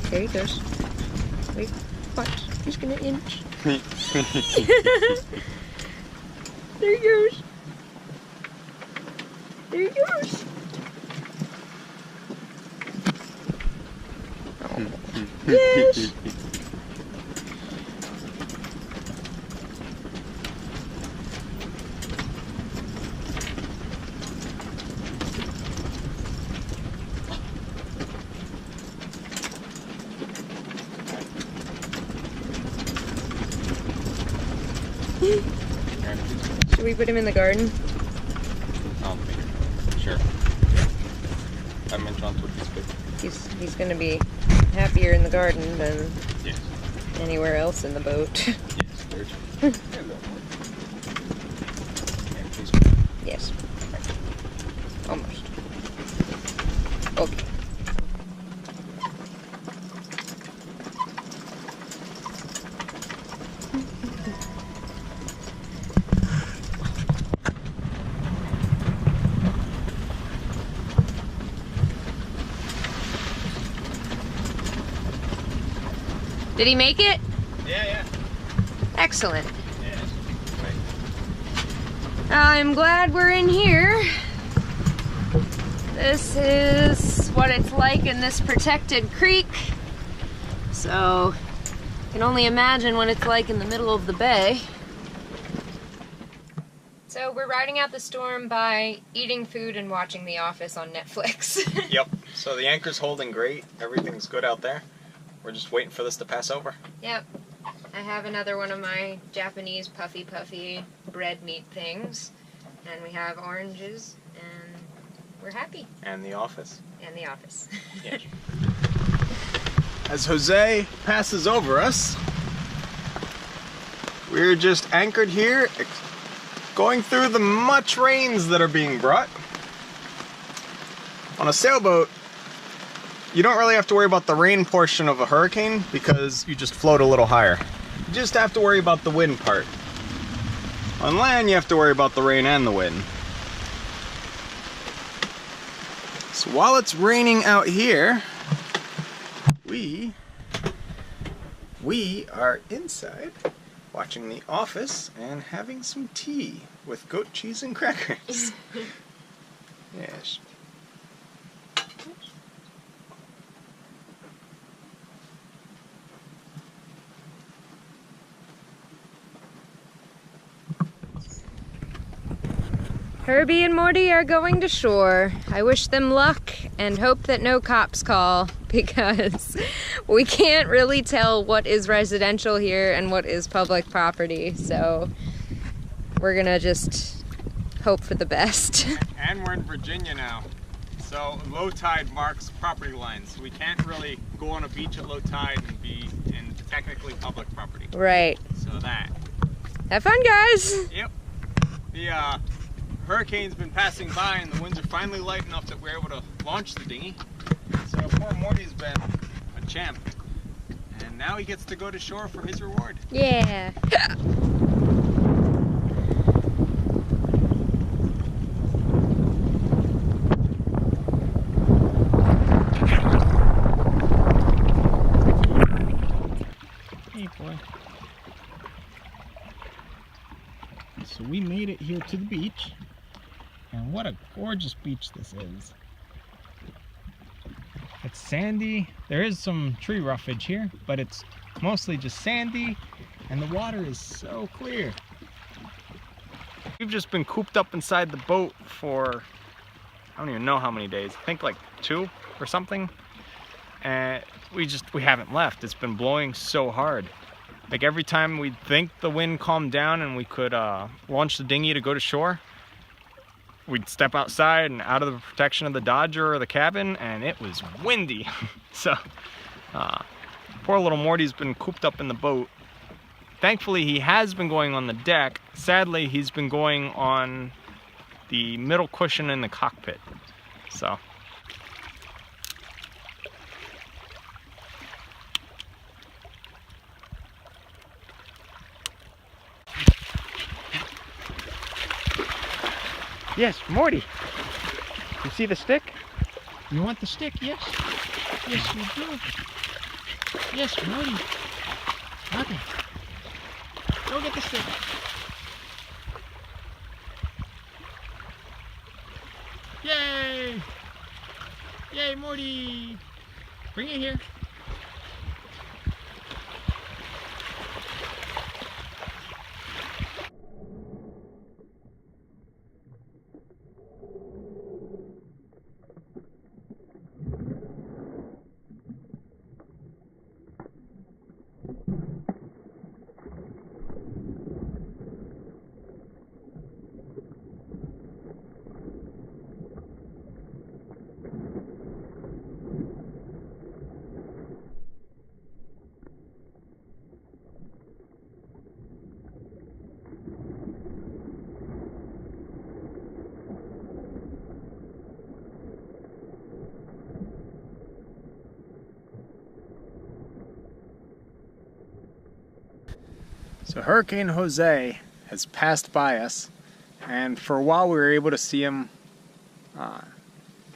There he goes. Wait, watch. He's gonna inch. There he goes. There he goes. Oh. Yes. Should we put him in the garden? Sure. I'm in front with this bit. He's gonna be happier in the garden than Yes. anywhere else in the boat. Yes, very true. Yes. Almost. Okay. Did he make it? Yeah. Excellent. Yes. I'm glad we're in here. This is what it's like in this protected creek. So, I can only imagine what it's like in the middle of the bay. So we're riding out the storm by eating food and watching The Office on Netflix. Yep. So the anchor's holding great. Everything's good out there. We're just waiting for this to pass over. Yep. I have another one of my Japanese puffy bread meat things. And we have oranges, and we're happy. And The Office. And The Office. Yes. As Jose passes over us, we're just anchored here, going through the much rains that are being brought. On a sailboat, you don't really have to worry about the rain portion of a hurricane because you just float a little higher. You just have to worry about the wind part. On land, you have to worry about the rain and the wind. So while it's raining out here, we are inside watching The Office and having some tea with goat cheese and crackers. Yes. Herbie and Morty are going to shore. I wish them luck and hope that no cops call, because we can't really tell what is residential here and what is public property, so we're gonna just hope for the best. And we're in Virginia now, so low tide marks property lines. We can't really go on a beach at low tide and be in technically public property. Right. So that. Have fun, guys! Yep. The hurricane's been passing by and the winds are finally light enough that we're able to launch the dinghy. So poor Morty's been a champ. And now he gets to go to shore for his reward. Yeah. Hey boy. So we made it here to the beach. And what a gorgeous beach this is. It's sandy. There is some tree roughage here, but it's mostly just sandy, and the water is so clear. We've just been cooped up inside the boat for, I don't even know how many days. I think like 2 or something. And we haven't left. It's been blowing so hard. Like every time we'd think the wind calmed down and we could launch the dinghy to go to shore, we'd step outside and out of the protection of the Dodger or the cabin, and it was windy. So, poor little Morty's been cooped up in the boat. Thankfully, he has been going on the deck. Sadly, he's been going on the middle cushion in the cockpit. So. Yes, Morty. You see the stick? You want the stick? Yes. Yes, we do. Yes, Morty. Okay. Go get the stick. Yay! Yay, Morty! Bring it here. So Hurricane Jose has passed by us, and for a while we were able to see him.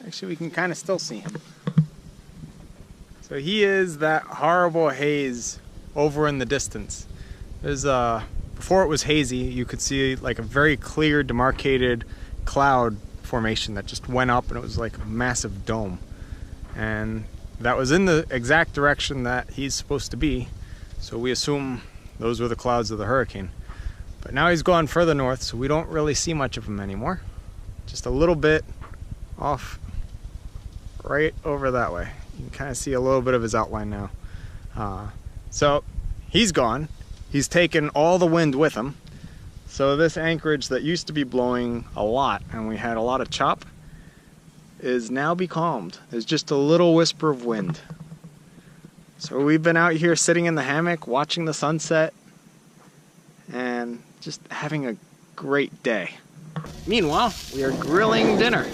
Actually, we can kind of still see him. So he is that horrible haze over in the distance. There's before it was hazy, you could see like a very clear, demarcated cloud formation that just went up, and it was like a massive dome. And that was in the exact direction that he's supposed to be. So we assume those were the clouds of the hurricane. But now he's gone further north, so we don't really see much of him anymore. Just a little bit off right over that way. You can kind of see a little bit of his outline now. So he's gone. He's taken all the wind with him. So this anchorage that used to be blowing a lot, and we had a lot of chop, is now becalmed. There's just a little whisper of wind. So we've been out here sitting in the hammock, watching the sunset, and just having a great day. Meanwhile, we are grilling dinner.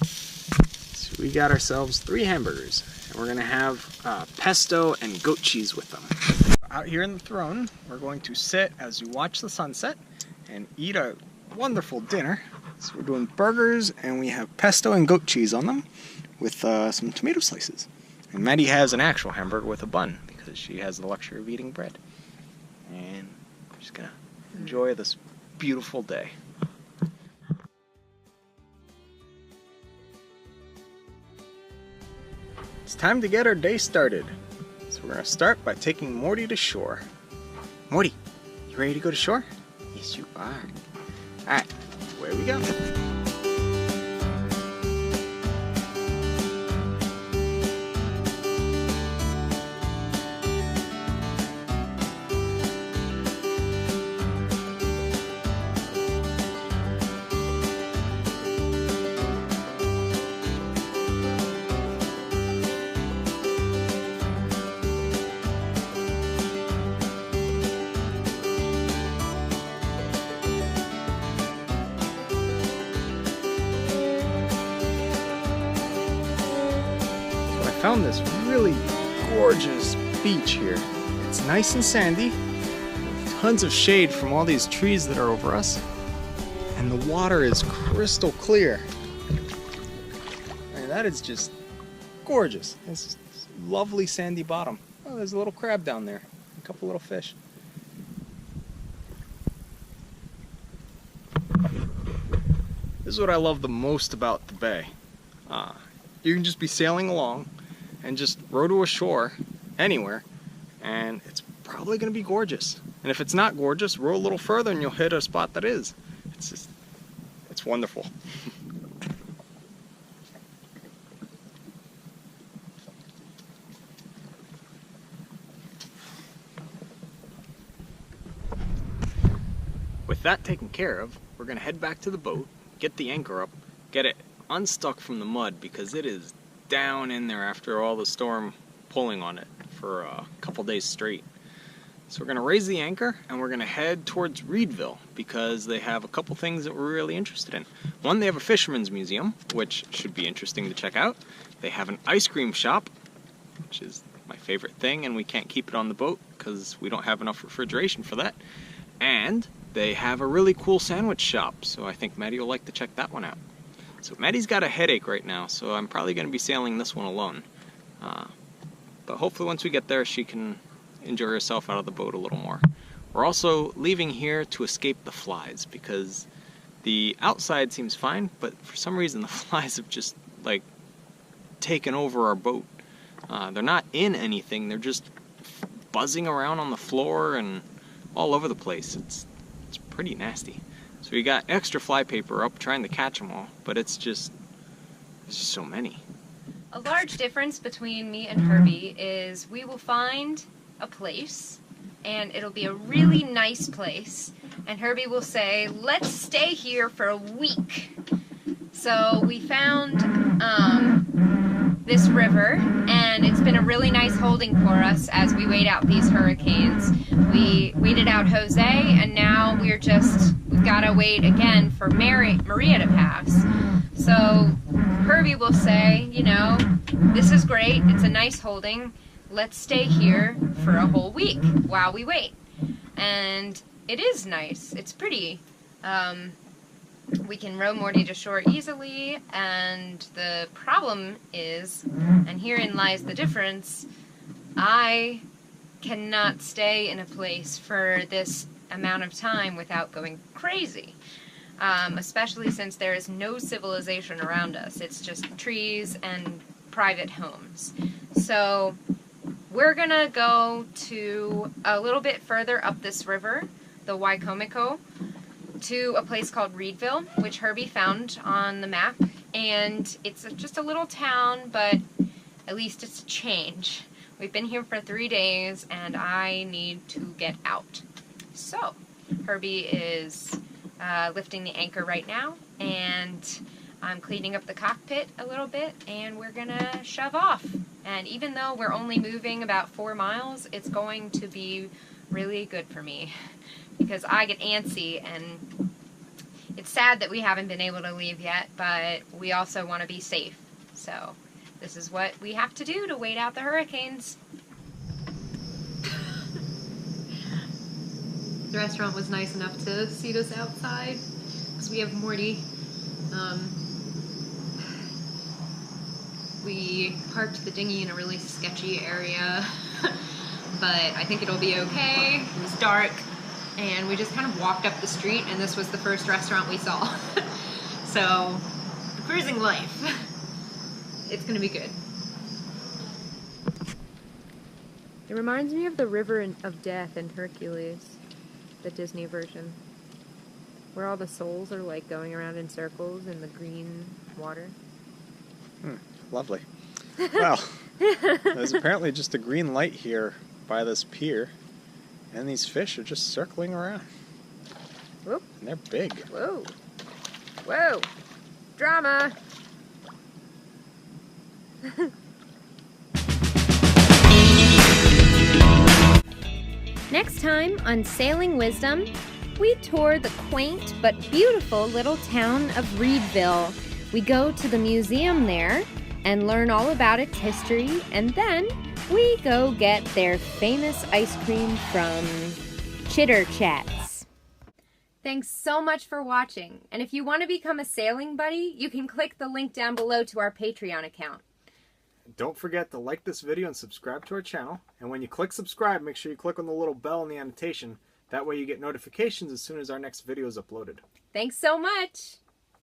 So we got ourselves 3 hamburgers, and we're gonna have pesto and goat cheese with them. Out here in the throne, we're going to sit as we watch the sunset and eat a wonderful dinner. So we're doing burgers, and we have pesto and goat cheese on them with some tomato slices. And Maddie has an actual hamburger with a bun because she has the luxury of eating bread. And I'm just gonna enjoy this beautiful day. It's time to get our day started. So we're gonna start by taking Morty to shore. Morty, you ready to go to shore? Yes, you are. Alright, away we go. I found this really gorgeous beach here. It's nice and sandy, tons of shade from all these trees that are over us, and the water is crystal clear. I mean, that is just gorgeous. It's lovely sandy bottom. Oh, there's a little crab down there, a couple little fish. This is what I love the most about the bay. You can just be sailing along and just row to a shore anywhere, and it's probably going to be gorgeous. And if it's not gorgeous, row a little further and you'll hit a spot that is. It's wonderful. With that taken care of, we're going to head back to the boat, get the anchor up, get it unstuck from the mud because it is down in there after all the storm pulling on it for a couple days straight. So we're going to raise the anchor and we're going to head towards Reedville because they have a couple things that we're really interested in. One, they have a fisherman's museum, which should be interesting to check out. They have an ice cream shop, which is my favorite thing, and we can't keep it on the boat because we don't have enough refrigeration for that. And they have a really cool sandwich shop, so I think Maddie will like to check that one out. So Maddie's got a headache right now, so I'm probably going to be sailing this one alone. But But hopefully once we get there, she can enjoy herself out of the boat a little more. We're also leaving here to escape the flies, because the outside seems fine, but for some reason the flies have just like taken over our boat. They're not in anything, they're just buzzing around on the floor and all over the place. It's pretty nasty. So we got extra fly paper up trying to catch them all, but there's just so many. A large difference between me and Herbie is we will find a place, and it'll be a really nice place, and Herbie will say, let's stay here for a week. So we found this river, and it's been a really nice holding for us as we wait out these hurricanes. We waited out Jose, and now we've got to wait again for Maria to pass. So Herbie will say, you know, this is great, it's a nice holding, let's stay here for a whole week while we wait. And it is nice, it's pretty. We can row Morty to shore easily, and the problem is, and herein lies the difference, I cannot stay in a place for this amount of time without going crazy. Especially since there is no civilization around us. It's just trees and private homes. So we're gonna go to a little bit further up this river, the Wicomico, to a place called Reedville, which Herbie found on the map. And it's just a little town, but at least it's a change. We've been here for 3 days, and I need to get out. So Herbie is lifting the anchor right now, and I'm cleaning up the cockpit a little bit, and we're gonna shove off. And even though we're only moving about 4 miles, it's going to be really good for me because I get antsy, and it's sad that we haven't been able to leave yet, but we also want to be safe. So this is what we have to do to wait out the hurricanes. The restaurant was nice enough to seat us outside because we have Morty. We parked the dinghy in a really sketchy area, but I think it'll be okay. It was dark, and we just kind of walked up the street, and this was the first restaurant we saw. So, the cruising life. It's gonna be good. It reminds me of the River of Death in Hercules. The Disney version, where all the souls are like going around in circles in the green water. Lovely. Well, there's apparently just a green light here by this pier, and these fish are just circling around. Whoop. And they're big. Whoa. Whoa. Drama. Next time on Sailing Wisdom, we tour the quaint but beautiful little town of Reedville. We go to the museum there and learn all about its history, and then we go get their famous ice cream from Chitter Chats. Thanks so much for watching, and if you want to become a sailing buddy, you can click the link down below to our Patreon account. Don't forget to like this video and subscribe to our channel. And when you click subscribe, make sure you click on the little bell in the annotation. That way you get notifications as soon as our next video is uploaded. Thanks so much!